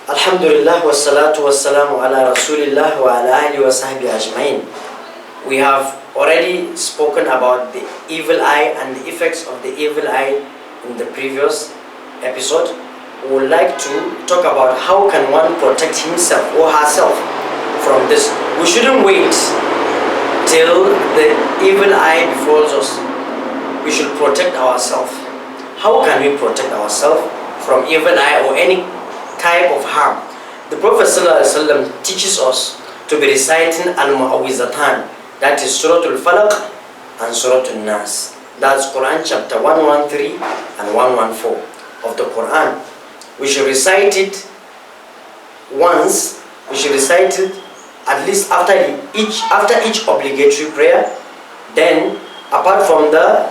Alhamdulillah wassalatu wassalamu ala rasulillah wa ala alihi wa sahbihi ajma'in. We have already spoken about the evil eye and the effects of the evil eye in the previous episode. We would like to talk about how can one protect himself or herself from this. We shouldn't wait till the evil eye befalls us. We should protect ourselves. How can we protect ourselves from evil eye or any type of harm? The Prophet ﷺ teaches us to be reciting al-mu'awwizatan, that is Surah Al-Falaq and Surah Al-Nas. That's Quran chapter 113 and 114 of the Quran. We should recite it once. We should recite it at least after each obligatory prayer. Then apart from the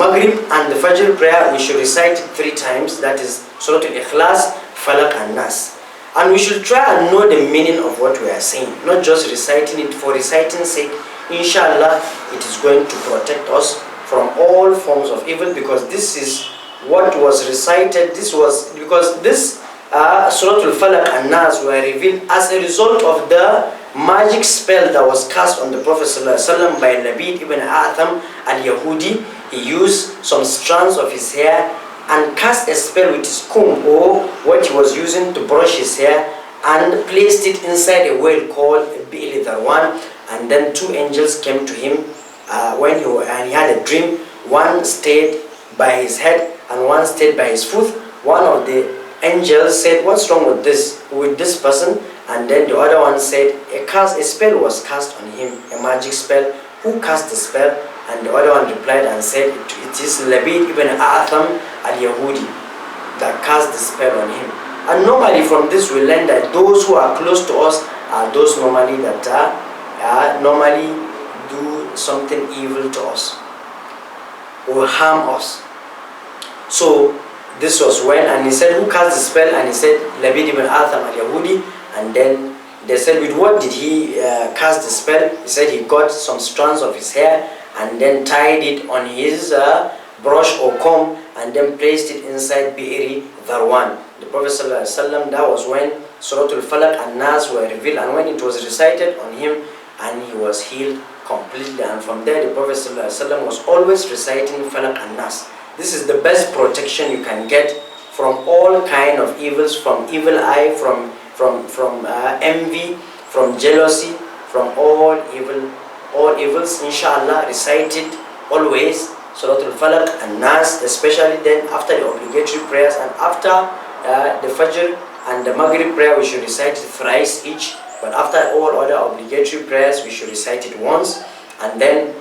Maghrib and the Fajr prayer, we should recite it 3 times. That is Surah Al-Ikhlas, Falaq and Nas. And we should try and know the meaning of what we are saying, not just reciting it for reciting's sake. Inshallah, it is going to protect us from all forms of evil, because this is what was recited. This was because this Surah Al-Falaq and Nas were revealed as a result of the magic spell that was cast on the Prophet ﷺ by Labid ibn Atham al-Yahudi. He used some strands of his hair and cast a spell with his comb, or what he was using to brush his hair, and placed it inside a well called Bi'li Dharwan. And then 2 angels came to him when he had a dream. One stayed by his head and one stayed by his foot. One of the angels said, "What's wrong with this person?" And then the other one said, a spell was cast on him, a magic spell. Who cast the spell? And the other one replied and said, it is Labid ibn Atham al-Yahudi that cast the spell on him. And normally from this we learn that those who are close to us are those normally that normally do something evil to us or harm us. So this was when, and he said, who cast the spell? And he said, Labid ibn Atham al-Yahudi. And then they said, with what did he cast the spell? He said he got some strands of his hair and then tied it on his brush or comb and then placed it inside Bi'ri Dharwan. The Prophet ﷺ, that was when Surah Al-Falaq and Nas were revealed, and when it was recited on him, and he was healed completely. And from there the Prophet ﷺ was always reciting Falaq and Nas. This is the best protection you can get from all kind of evils, from evil eye, from envy, from jealousy, from all evils. Inshallah, recite it always, Surah Al-Falaq and Nas, especially then after the obligatory prayers, and after the Fajr and the Maghrib prayer we should recite it thrice each. But after all other obligatory prayers we should recite it once. And then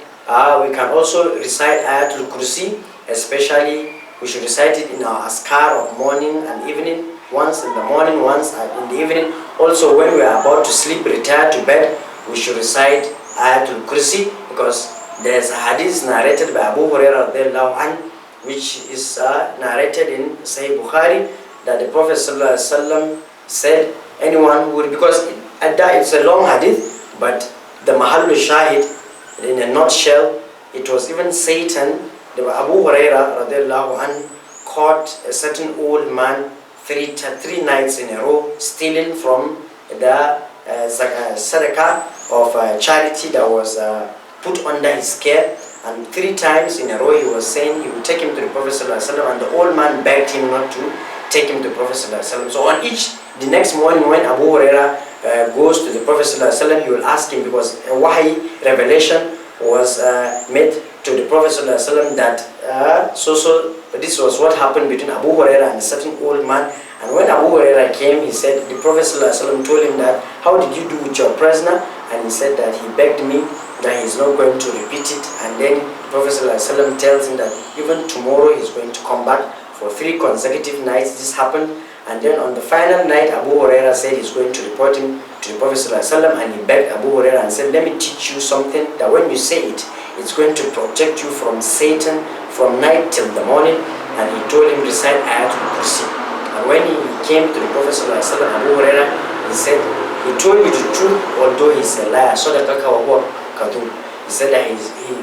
we can also recite Ayatul Kursi, especially we should recite it in our Askar of morning and evening, once in the morning, once in the evening. Also when we are about to sleep, retire to bed, we should recite Ayatul Kursi, because there's a hadith narrated by Abu Hurairah radiallahu anhu, which is narrated in Sahih Bukhari, that the Prophet ﷺ said, anyone who would, because it's a long hadith, but the Mahallu Shahid, in a nutshell, it was even Satan, the Abu Hurairah radiallahu anhu, caught a certain old man 3 nights in a row stealing from the sadaqah of charity that was put under his care. And 3 times in a row he was saying he would take him to the Prophet ﷺ, and the old man begged him not to take him to the Prophet ﷺ. So on the next morning when Abu Hurairah goes to the Prophet ﷺ, he will ask him, because a wahi revelation was made to the Prophet ﷺ that this was what happened between Abu Hurairah and a certain old man. And when Abu Hurairah came, he said, the Prophet ﷺ told him that, how did you do with your prisoner? And he said that he begged me that he's not going to repeat it. And then the Prophet ﷺ tells him that even tomorrow he's going to come back. For 3 consecutive nights this happened. And then on the final night, Abu Hurairah said he's going to report him to the Prophet ﷺ, and he begged Abu Hurairah and said, let me teach you something that when you say it, it's going to protect you from Satan from night till the morning. And he told him, recite Ayatul Kursi. And when he came to the Prophet ﷺ, Abu Hurairah, he said, he told you the truth, although he's a liar. He said that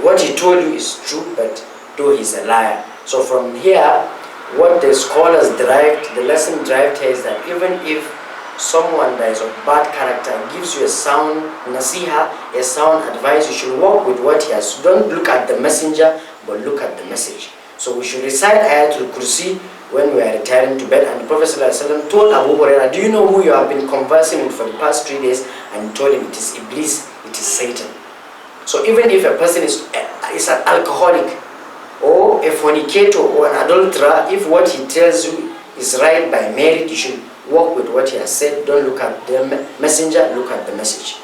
what he told you is true, but though he's a liar. So from here, what the scholars derived, the lesson derived here is that even if someone that is of bad character gives you a sound nasiha, a sound advice, you should walk with what he has. Don't look at the messenger, but look at the message. So we should recite Ayatul Kursi when we are retiring to bed. And the Prophet ﷺ told Abu Hurairah, do you know who you have been conversing with for the past 3 days? And he told him, it is Iblis, it is Satan. So even if a person is an alcoholic or a fornicator or an adulterer, if what he tells you is right by merit, you should walk with what he has said. Don't look at the messenger, look at the message.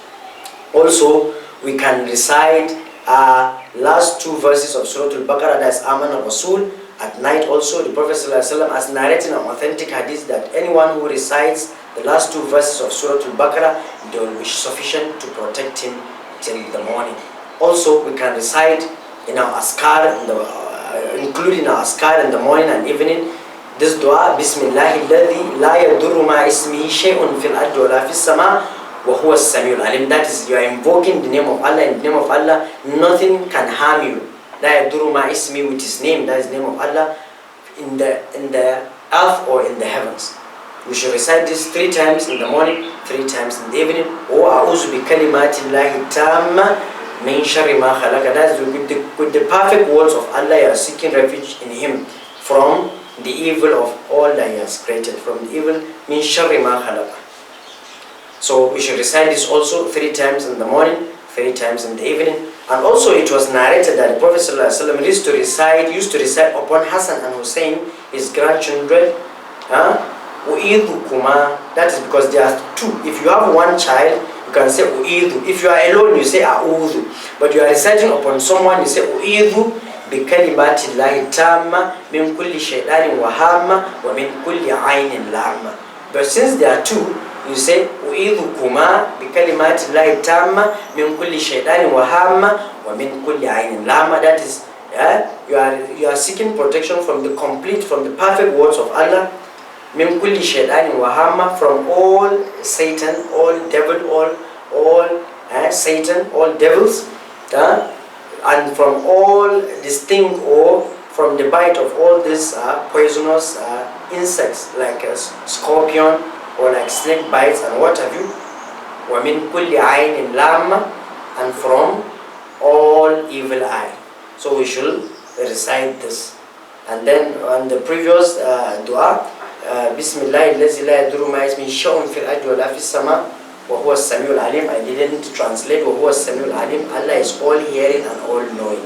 Also, we can recite last 2 verses of Surah Al-Baqarah, that's Aman al-Rasul, at night also. The Prophet ﷺ has narrated an authentic hadith that anyone who recites the last 2 verses of Surah Al-Baqarah, they will be sufficient to protect him till the morning. Also, we can recite in our askar, including our askar in the morning and evening, this dua, Bismillahi alladhi la yadurru ma ismihi shay'un fil ardi wa la fis sama wa huwa as-sami'ul alim. That is, you are invoking the name of Allah. In the name of Allah, nothing can harm you. La yadurru ma ismi, with his name, that is the name of Allah, in the earth or in the heavens. We should recite this 3 times in the morning, 3 times in the evening. Wa a'udhu bi kalimatillahi tamma min sharri ma khalaqa. That is, with the perfect words of Allah, you are seeking refuge in him from the evil of all that he has created, from the evil min sharri ma khalaqa. So we should recite this also 3 times in the morning, 3 times in the evening. And also it was narrated that the Prophet ﷺ used to recite upon Hassan and Hussein, his grandchildren, U'idhukuma. That is because there are 2. If you have 1 child, you can say U'idhu. If you are alone, you say A'udhu. But you are reciting upon someone, you say U'idhu بكلمات الله تامة من كل شيطان وهامة ومن كل عين لامة. But since there are 2, you say أعيذكما بكلمات الله تامة من كل شيطان وهامة ومن كل عين لامة. That is, you are seeking protection from the perfect words of Allah. من كل شيطان وهامة, from all Satan, all devil, all Satan, all devils. And from all this thing, or from the bite of all these poisonous insects like a scorpion or like snake bites and what have you. وَمِن كُلِّ عَيْنٍ لَامَّةٍ, and from all evil eye. So we should recite this. And then on the previous dua, Bismillah الذي لا يضر مع اسمه شيء في الأرض ولا في السماء وهو السميع العليم. I didn't translate وهو السميع العليم. Allah is all hearing and all knowing.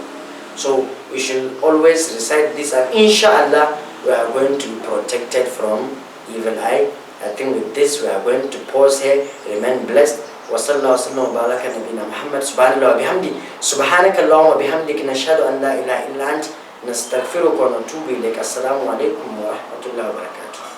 So we should always recite this, and inshallah we are going to be protected from evil eye. I think with this we are going to pause here. Remain blessed. وصلى الله وسلم وبارك على نبينا محمد. سبحان الله وبحمده. سبحانك اللهم وبحمدك نشهد أن لا إله إلا أنت نستغفرك ونتوب إليك. السلام عليكم ورحمة الله وبركاته.